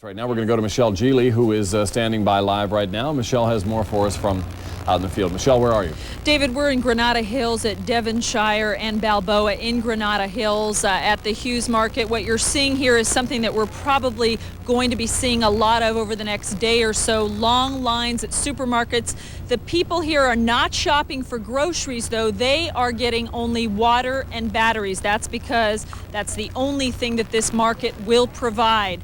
Right now we're going to go to Michelle Geely, who is standing by live right now. Michelle has more for us from out in the field. Michelle, where are you? David, we're in Granada Hills at Devonshire and Balboa in Granada Hills at the Hughes Market. What you're seeing here is something that we're probably going to be seeing a lot of over the next day or so. Long lines at supermarkets. The people here are not shopping for groceries, though. They are getting only water and batteries. That's because that's the only thing that this market will provide.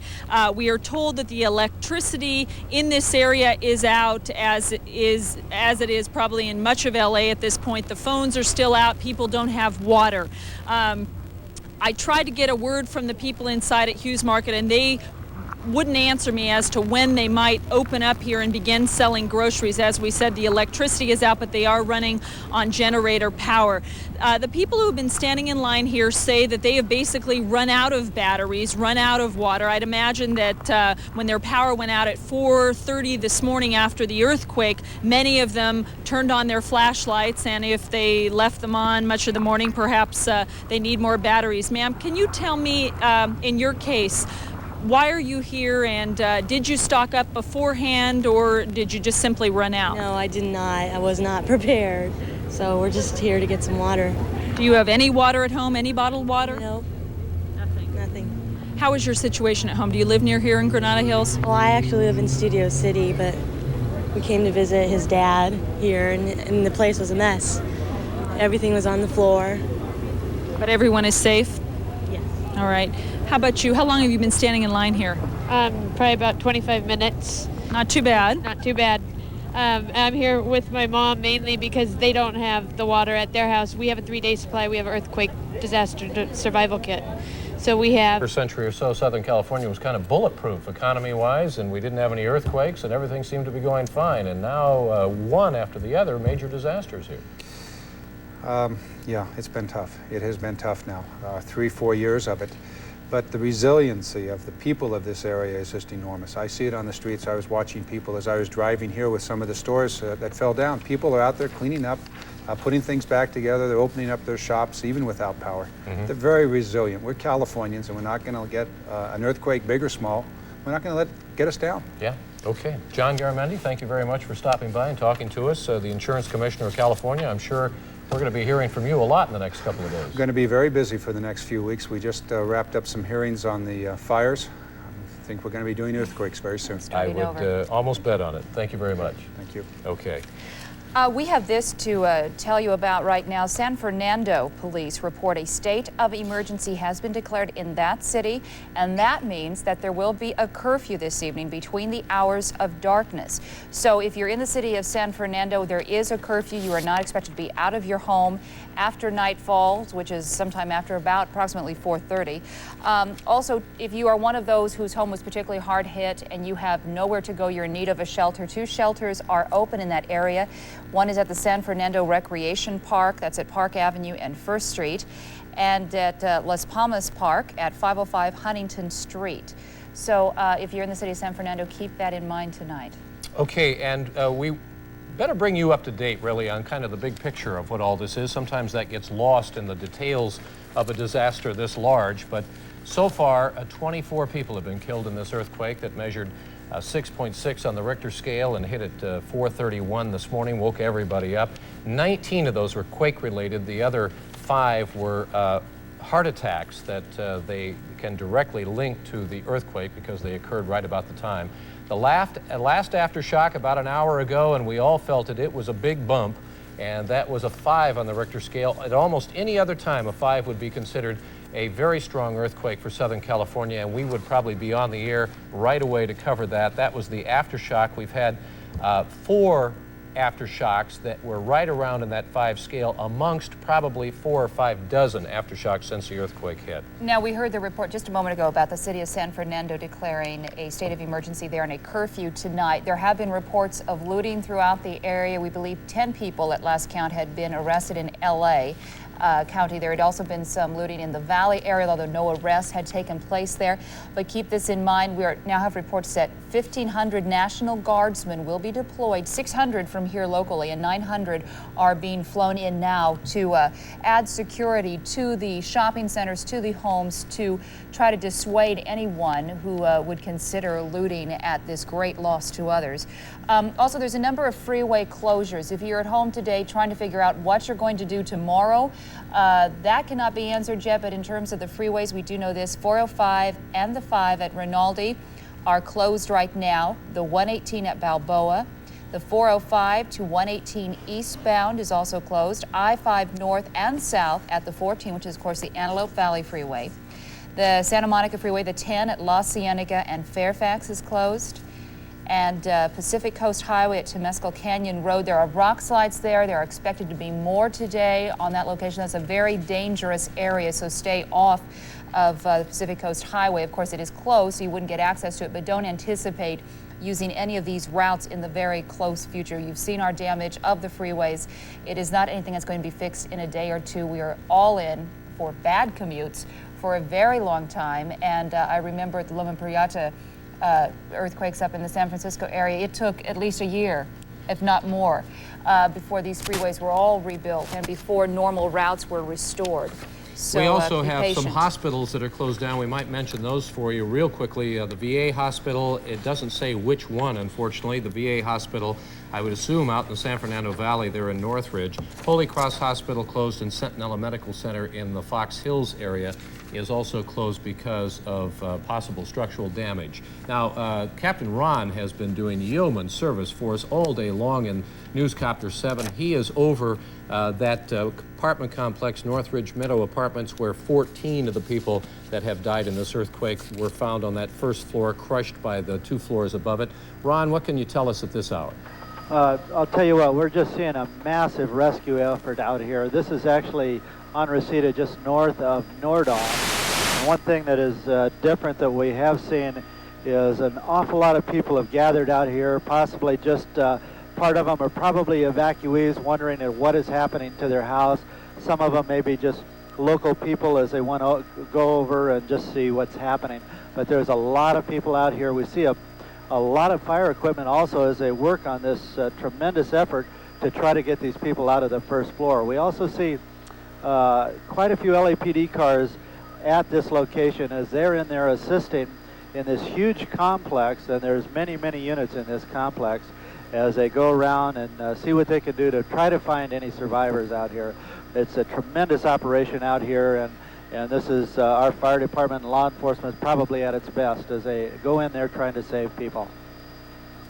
We are told that the electricity in this area is out, as it is probably in much of LA at this point. The phones are still out. People don't have water. I tried to get a word from the people inside at Hughes Market, and they wouldn't answer me as to when they might open up here and begin selling groceries. As we said, the electricity is out, but they are running on generator power. The people who have been standing in line here say that they have basically run out of batteries, run out of water. I'd imagine that when their power went out at 4:30 this morning after the earthquake, many of them turned on their flashlights, and if they left them on much of the morning, perhaps they need more batteries. Ma'am, can you tell me, in your case, why are you here, and did you stock up beforehand, or did you just simply run out? No, I did not. I was not prepared. So we're just here to get some water. Do you have any water at home, any bottled water? No. Nothing. How is your situation at home? Do you live near here in Granada Hills? Well, I actually live in Studio City, but we came to visit his dad here, and the place was a mess. Everything was on the floor. But everyone is safe? Yes. All right. How about you? How long have you been standing in line here? Probably about 25 minutes. Not too bad. Not too bad. I'm here with my mom mainly because they don't have the water at their house. We have a 3-day supply. We have an earthquake disaster survival kit. So we have... For a century or so, Southern California was kind of bulletproof economy-wise, and we didn't have any earthquakes, and everything seemed to be going fine. And now, one after the other, major disasters here. Yeah, it's been tough. It has been tough now, 3-4 years of it. But the resiliency of the people of this area is just enormous. I see it on the streets. I was watching people as I was driving here with some of the stores that fell down. People are out there cleaning up, putting things back together. They're opening up their shops even without power. They're very resilient. We're Californians, and we're not going to get an earthquake, big or small. We're not going to let it get us down. Yeah, okay. John Garamendi, thank you very much for stopping by and talking to us. The Insurance Commissioner of California, I'm sure we're going to be hearing from you a lot in the next couple of days. We're going to be very busy for the next few weeks. We just wrapped up some hearings on the fires. I think we're going to be doing earthquakes very soon. I would almost bet on it. Thank you very much. Thank you. Okay. We have this to tell you about right now. San Fernando police report a state of emergency has been declared in that city, and that means that there will be a curfew this evening between the hours of darkness. So if you're in the city of San Fernando, there is a curfew. You are not expected to be out of your home after nightfall, which is sometime after about approximately 4:30. Also, if you are one of those whose home was particularly hard hit and you have nowhere to go, you're in need of a shelter. 2 shelters are open in that area. One is at the San Fernando Recreation Park, that's at Park Avenue and 1st Street, and at Las Palmas Park at 505 Huntington Street. So if you're in the city of San Fernando, keep that in mind tonight. Okay, and we better bring you up to date, really, on kind of the big picture of what all this is. Sometimes that gets lost in the details of a disaster this large, but so far, 24 people have been killed in this earthquake that measured 6.6 on the Richter scale and hit at 4:31 this morning, woke everybody up. 19 of those were quake-related. The other 5 were heart attacks that they can directly link to the earthquake because they occurred right about the time. The last aftershock about an hour ago, and we all felt it, it was a big bump, and that was a 5 on the Richter scale. At almost any other time, a 5 would be considered a very strong earthquake for Southern California, and we would probably be on the air right away to cover that. That was the aftershock. We've had 4 aftershocks that were right around in that 5 scale amongst probably 4 or 5 dozen aftershocks since the earthquake hit. Now, we heard the report just a moment ago about the city of San Fernando declaring a state of emergency there and a curfew tonight. There have been reports of looting throughout the area. We believe 10 people at last count had been arrested in LA. County. There had also been some looting in the Valley area, although no arrests had taken place there. But keep this in mind, we now have reports that 1,500 National Guardsmen will be deployed, 600 from here locally, and 900 are being flown in now to add security to the shopping centers, to the homes, to try to dissuade anyone who would consider looting at this great loss to others. Also, there's a number of freeway closures. If you're at home today trying to figure out what you're going to do tomorrow, that cannot be answered yet, but in terms of the freeways, we do know this. 405 and the 5 at Rinaldi are closed right now. The 118 at Balboa. The 405 to 118 eastbound is also closed. I-5 north and south at the 14, which is, of course, the Antelope Valley Freeway. The Santa Monica Freeway, the 10 at La Cienega and Fairfax is closed. And Pacific Coast Highway at Temescal Canyon Road. There are rock slides there. There are expected to be more today on that location. That's a very dangerous area, so stay off of the Pacific Coast Highway. Of course, it is closed, so you wouldn't get access to it, but don't anticipate using any of these routes in the very close future. You've seen our damage of the freeways. It is not anything that's going to be fixed in a day or two. We are all in for bad commutes for a very long time, and I remember at the Loma Prieta earthquakes up in the San Francisco area, it took at least a year, if not more, before these freeways were all rebuilt and before normal routes were restored. So, we also be have patient. some hospitals that are closed down. We might mention those for you real quickly. The VA hospital, it doesn't say which one, unfortunately. The VA hospital, I would assume out in the San Fernando Valley, they're in Northridge. Holy Cross Hospital closed, and Centinela Medical Center in the Fox Hills area is also closed because of possible structural damage. Now, Captain Ron has been doing yeoman service for us all day long in Newscopter 7. He is over that apartment complex, Northridge Meadow Apartments, where 14 of the people that have died in this earthquake were found on that first floor, crushed by the 2 floors above it. Ron, what can you tell us at this hour? I'll tell you what, we're just seeing a massive rescue effort out here. This is actually on Reseda, just north of Nordal. And one thing that is different that we have seen is an awful lot of people have gathered out here, possibly just part of them are probably evacuees wondering at what is happening to their house. Some of them may be just local people as they want to go over and just see what's happening. But there's a lot of people out here. We see a lot of fire equipment also as they work on this tremendous effort to try to get these people out of the first floor. We also see quite a few LAPD cars at this location as they're in there assisting in this huge complex, and there's many, many units in this complex, as they go around and see what they can do to try to find any survivors out here. It's a tremendous operation out here, and this is our fire department and law enforcement probably at its best as they go in there trying to save people.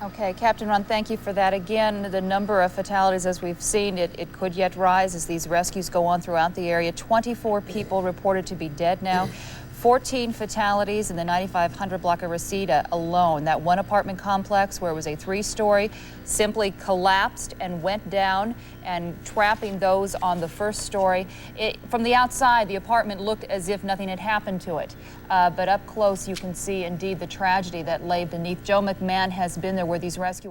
Okay, Captain Ron, thank you for that. Again, the number of fatalities, as we've seen, it could yet rise as these rescues go on throughout the area. 24 people reported to be dead now. 14 fatalities in the 9500 block of Reseda alone. That one apartment complex where it was a 3-story simply collapsed and went down, and trapping those on the first story. From the outside, the apartment looked as if nothing had happened to it. But up close, you can see indeed the tragedy that lay beneath. Joe McMahon has been there where these rescue